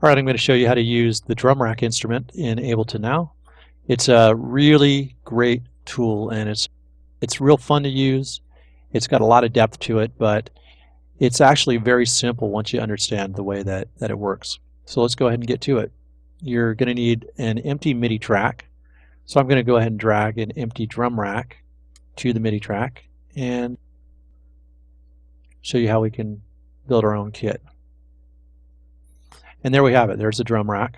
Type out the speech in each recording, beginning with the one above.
All right, I'm going to show you how to use the drum rack instrument in Ableton now. It's a really great tool, and it's real fun to use. It's got a lot of depth to it, but it's actually very simple once you understand the way that it works. So let's go ahead and get to it. You're going to need an empty MIDI track. So I'm going to go ahead and drag an empty drum rack to the MIDI track and show you how we can build our own kit. And there we have it. There's the drum rack.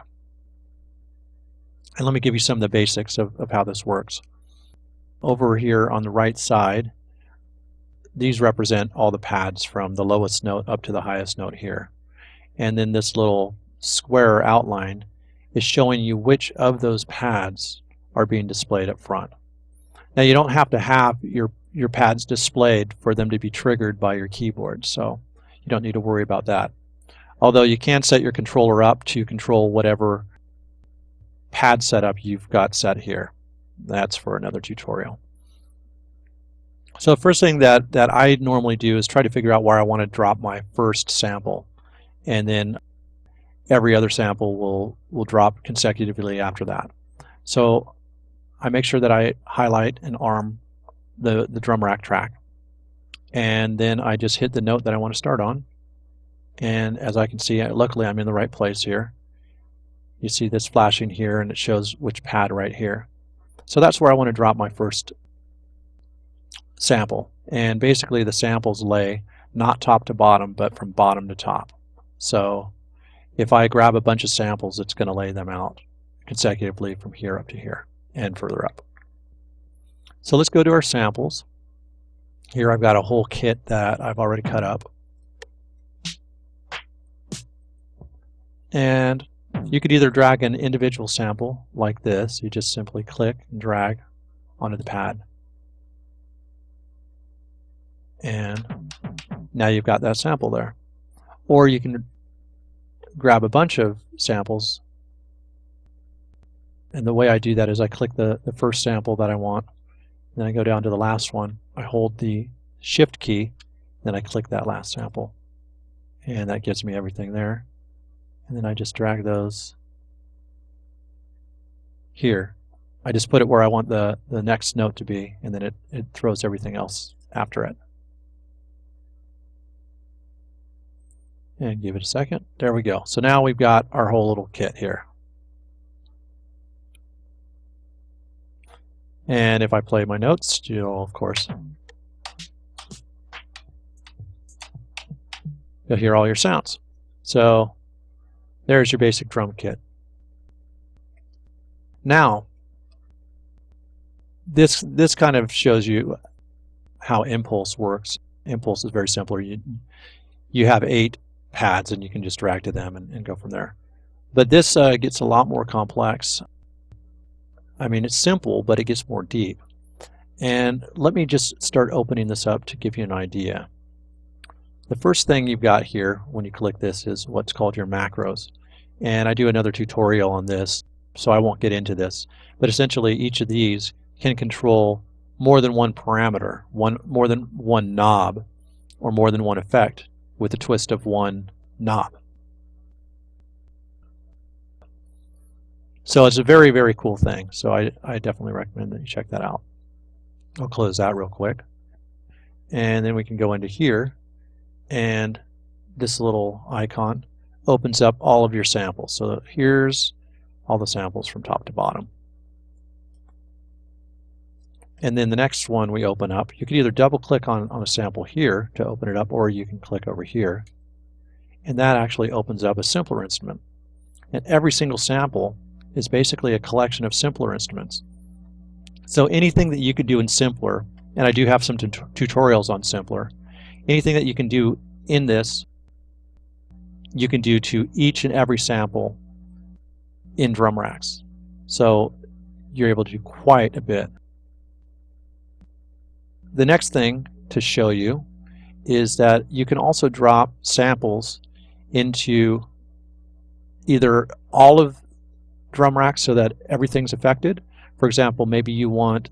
And let me give you some of the basics of how this works. Over here on the right side, these represent all the pads from the lowest note up to the highest note here. And then this little square outline is showing you which of those pads are being displayed up front. Now you don't have to have your pads displayed for them to be triggered by your keyboard, so you don't need to worry about that. Although you can set your controller up to control whatever pad setup you've got set here. That's for another tutorial. So the first thing that I normally do is try to figure out where I want to drop my first sample, and then every other sample will drop consecutively after that. So I make sure that I highlight and arm the drum rack track, and then I just hit the note that I want to start on. And as I can see, luckily I'm in the right place here. You see this flashing here, and it shows which pad right here. So that's where I want to drop my first sample. And basically the samples lay not top to bottom, but from bottom to top. So if I grab a bunch of samples, it's going to lay them out consecutively from here up to here and further up. So let's go to our samples. Here I've got a whole kit that I've already cut up. And you could either drag an individual sample like this. You just simply click and drag onto the pad. And now you've got that sample there. Or you can grab a bunch of samples. And the way I do that is I click the first sample that I want. Then I go down to the last one. I hold the Shift key. Then I click that last sample. And that gives me everything there. And then I just drag those here. I just put it where I want the next note to be, and then it throws everything else after it. And give it a second. There we go. So now we've got our whole little kit here. And if I play my notes, you'll of course you'll hear all your sounds. So there's your basic drum kit. Now, this kind of shows you how Impulse works. Impulse is very simple. You have 8 pads, and you can just drag to them and go from there. But this gets a lot more complex. I mean, it's simple, but it gets more deep. And let me just start opening this up to give you an idea. The first thing you've got here when you click this is what's called your macros. And I do another tutorial on this, so I won't get into this. But essentially each of these can control more than one parameter, more than one knob, or more than one effect with a twist of one knob. So it's a very, very cool thing. So I definitely recommend that you check that out. I'll close that real quick. And then we can go into here, and this little icon opens up all of your samples. So here's all the samples from top to bottom. And then the next one we open up, you can either double click on a sample here to open it up, or you can click over here. And that actually opens up a simpler instrument. And every single sample is basically a collection of simpler instruments. So anything that you could do in simpler, and I do have some tutorials on simpler, anything that you can do in this, you can do to each and every sample in drum racks. So you're able to do quite a bit. The next thing to show you is that you can also drop samples into either all of drum racks so that everything's affected. For example, maybe you want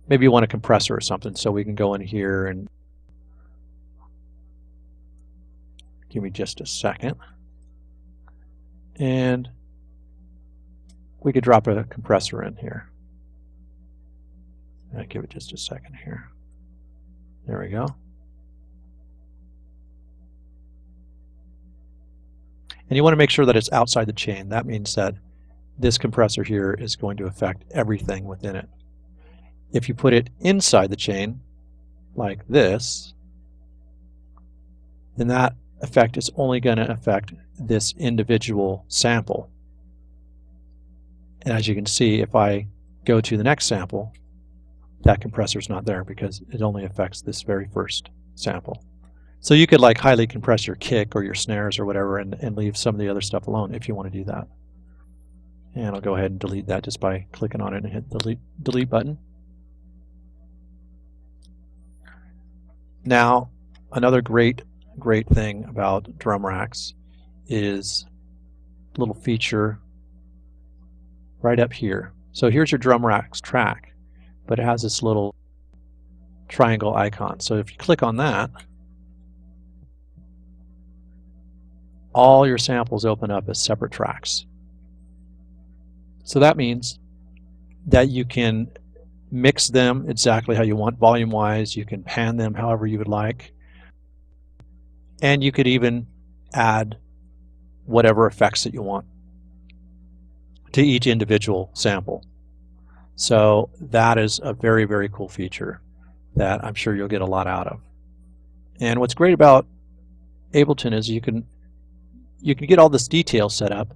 a compressor or something, so we can go in here and give me just a second. And we could drop a compressor in here. I'll give it just a second here. There we go. And you want to make sure that it's outside the chain. That means that this compressor here is going to affect everything within it. If you put it inside the chain, like this, then that effect is only going to affect this individual sample. And as you can see, if I go to the next sample, that compressor is not there because it only affects this very first sample. So you could like highly compress your kick or your snares or whatever and leave some of the other stuff alone if you want to do that. And I'll go ahead and delete that just by clicking on it and hit the delete button. Now, another great thing about drum racks is a little feature right up here. So here's your drum rack's track, but it has this little triangle icon. So if you click on that, all your samples open up as separate tracks. So that means that you can mix them exactly how you want volume-wise. You can pan them however you would like. And you could even add whatever effects that you want to each individual sample. So that is a very, very cool feature that I'm sure you'll get a lot out of. And what's great about Ableton is you can get all this detail set up,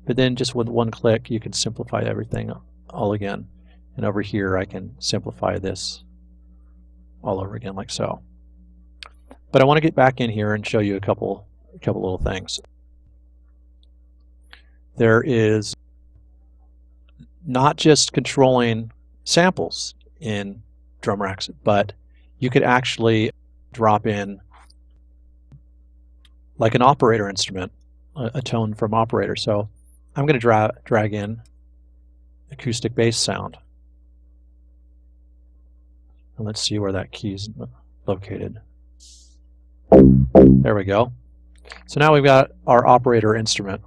but then just with one click you can simplify everything all again. And over here I can simplify this all over again like so. But I want to get back in here and show you a couple little things. There is not just controlling samples in drum racks, but you could actually drop in like an operator instrument, a tone from operator. So I'm going to drag in acoustic bass sound. And let's see where that key is located. There we go. So now we've got our operator instrument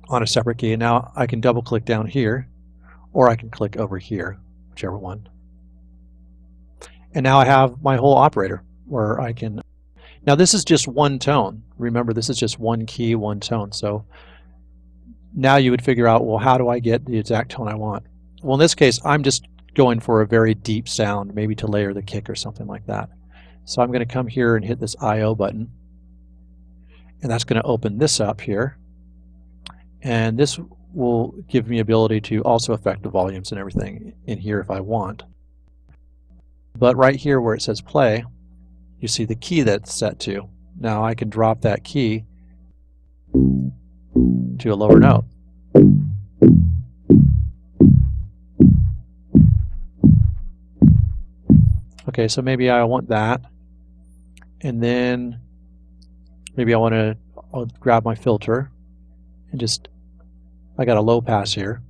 on a separate key. And now I can double click down here, or I can click over here, whichever one. And now I have my whole operator where I can. Now this is just one tone. Remember, this is just one key, one tone. So now you would figure out, well, how do I get the exact tone I want? Well, in this case, I'm just going for a very deep sound, maybe to layer the kick or something like that. So I'm going to come here and hit this I/O button, and that's going to open this up here, and this will give me ability to also affect the volumes and everything in here if I want. But right here where it says play, you see the key that's set to. Now I can drop that key to a lower note. Okay, so maybe I want that, and then maybe I'll grab my filter and just, I got a low pass here.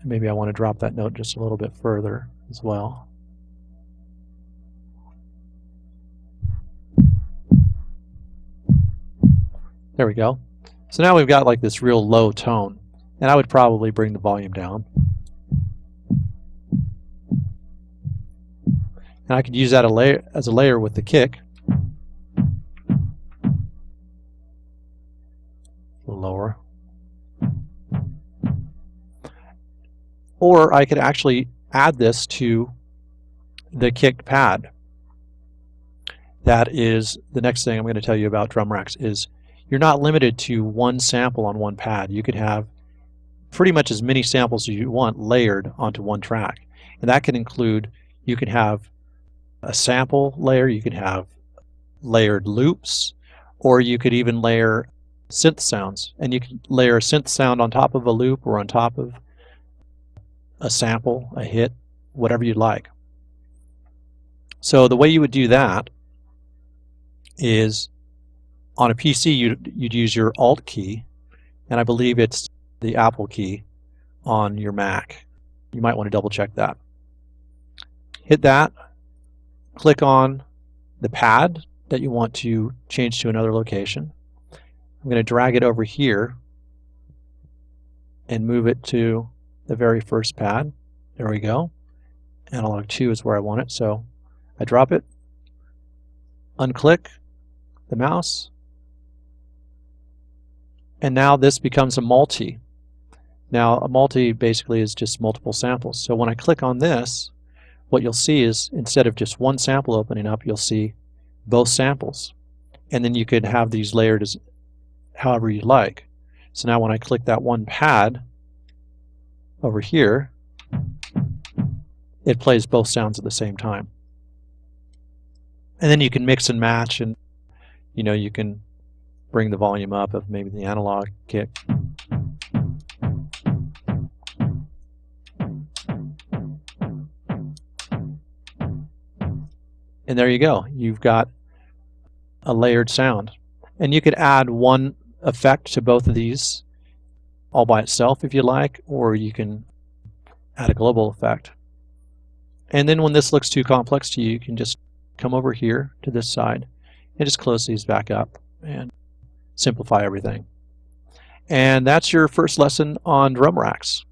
And maybe I want to drop that note just a little bit further as well. There we go. So now we've got like this real low tone, and I would probably bring the volume down. And I could use that as a layer with the kick. A little lower. Or I could actually add this to the kick pad. That is the next thing I'm going to tell you about drum racks is you're not limited to one sample on one pad. You could have pretty much as many samples as you want layered onto one track. And that can include, you can have a sample layer, you can have layered loops, or you could even layer synth sounds. And you can layer a synth sound on top of a loop or on top of a sample, a hit, whatever you'd like. So the way you would do that is on a PC, you'd use your Alt key, and I believe it's the Apple key on your Mac. You might want to double check that. hit that, click on the pad that you want to change to another location. I'm going to drag it over here and move it to the very first pad. There we go. Analog 2 is where I want it, so I drop it, unclick the mouse, and now this becomes a multi. Now a multi basically is just multiple samples. So when I click on this, what you'll see is instead of just one sample opening up, you'll see both samples. And then you could have these layered as however you like. So now when I click that one pad over here, it plays both sounds at the same time. And then you can mix and match, and you can bring the volume up of maybe the analog kick. And there you go. You've got a layered sound. And you could add one effect to both of these all by itself if you like, or you can add a global effect. And then when this looks too complex to you, you can just come over here to this side and just close these back up and simplify everything. And that's your first lesson on drum racks.